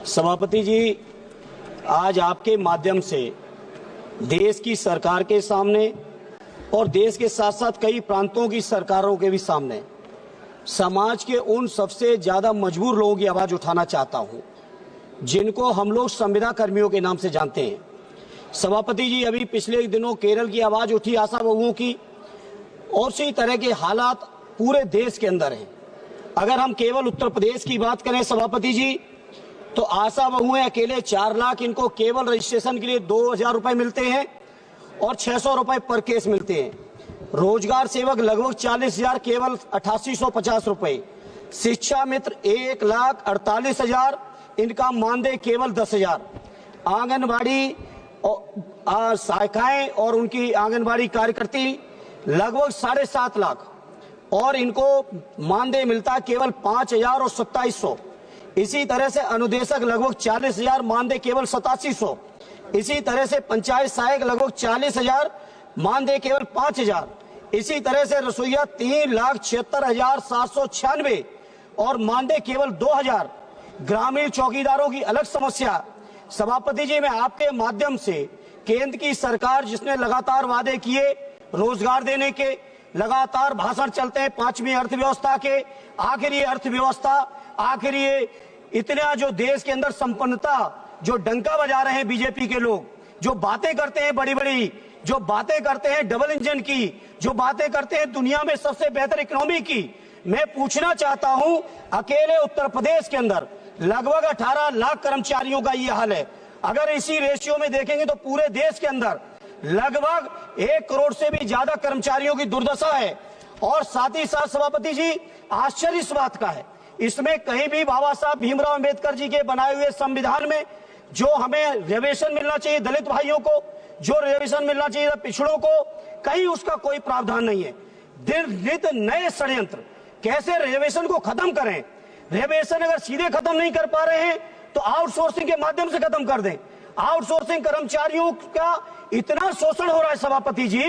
सभापति जी, आज आपके माध्यम से देश की सरकार के सामने और देश के साथ साथ कई प्रांतों की सरकारों के भी सामने समाज के उन सबसे ज्यादा मजबूर लोगों की आवाज उठाना चाहता हूं, जिनको हम लोग संविदा कर्मियों के नाम से जानते हैं। सभापति जी, अभी पिछले दिनों केरल की आवाज उठी आशा बहुओं की, और इसी तरह के हालात पूरे देश के अंदर हैं। अगर हम केवल उत्तर प्रदेश की बात करें सभापति जी, तो आशा बहुएं अकेले 4 लाख, इनको केवल रजिस्ट्रेशन के लिए 2,000 रुपए मिलते हैं और 600 रुपए पर केस मिलते हैं। रोजगार सेवक लगभग 40,000, केवल 8850 रुपए। शिक्षा मित्र 1,48,000, इनका मानदेय केवल 10,000। आंगनबाड़ी शाखाएं और उनकी आंगनबाड़ी कार्यकर्ती लगभग 7.5 लाख, और इनको मानदेय मिलता है केवल 5,000 और 2700। इसी तरह से अनुदेशक लगभग 40,000, मानदेय केवल 8700। इसी तरह से पंचायत सहायक लगभग 40,000, मानदेय केवल 5,000। इसी तरह से रसोईया 3,76,796 और मानदेय केवल 2,000। ग्रामीण चौकीदारों की अलग समस्या। सभापति जी, मैं आपके माध्यम से केंद्र की सरकार, जिसने लगातार वादे किए रोजगार देने के, लगातार भाषण चलते हैं 5वीं अर्थव्यवस्था के, आखिर ये अर्थव्यवस्था, आखिर ये इतना जो देश के अंदर संपन्नता, जो डंका बजा रहे हैं बीजेपी के लोग, जो बातें करते हैं बड़ी बड़ी, जो बातें करते हैं डबल इंजन की, जो बातें करते हैं दुनिया में सबसे बेहतर इकोनॉमी की। मैं पूछना चाहता हूं, अकेले उत्तर प्रदेश के अंदर लगभग 18 लाख कर्मचारियों का ये हाल है। अगर इसी रेशियो में देखेंगे तो पूरे देश के अंदर लगभग 1 करोड़ से भी ज्यादा कर्मचारियों की दुर्दशा है। और साथ ही साथ सभापति जी, आश्चर्य इस बात का है, इसमें कहीं भी बाबा साहब भीमराव अंबेडकर जी के बनाए हुए संविधान में जो हमें रिजर्वेशन मिलना चाहिए दलित भाइयों को, जो रिजर्वेशन मिलना चाहिए पिछड़ों को, कहीं उसका कोई प्रावधान नहीं है। दिन नित नए षड्यंत्र, कैसे रिजर्वेशन को खत्म करें। रिजर्वेशन अगर सीधे खत्म नहीं कर पा रहे हैं तो आउटसोर्सिंग के माध्यम से खत्म कर दें। आउटसोर्सिंग कर्मचारियों का इतना शोषण हो रहा है सभापति जी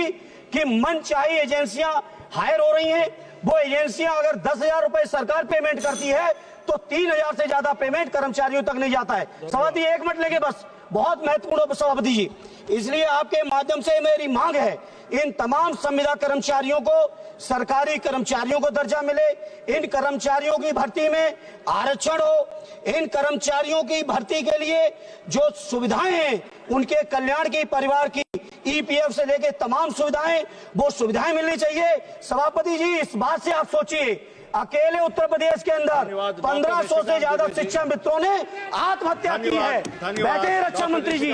कि मनचाही एजेंसियां हायर हो रही हैं। वो एजेंसियां अगर 10,000 रुपए सरकार पेमेंट करती है तो 3,000 से ज्यादा पेमेंट कर्मचारियों तक नहीं जाता है। सभापति 1 मिनट लेंगे बस, बहुत महत्वपूर्ण सभापति जी। इसलिए आपके माध्यम से मेरी मांग है, इन तमाम संविदा कर्मचारियों को सरकारी कर्मचारियों को दर्जा मिले, इन कर्मचारियों की भर्ती में आरक्षण हो, इन कर्मचारियों की भर्ती के लिए जो सुविधाएं हैं, उनके कल्याण की, परिवार की, ईपीएफ से लेके तमाम सुविधाएं, वो सुविधाएं मिलनी चाहिए। सभापति जी, इस बात से आप सोचिए, अकेले उत्तर प्रदेश के अंदर 1500 से ज्यादा शिक्षा मित्रों ने आत्महत्या की है। बैठे रक्षा मंत्री जी।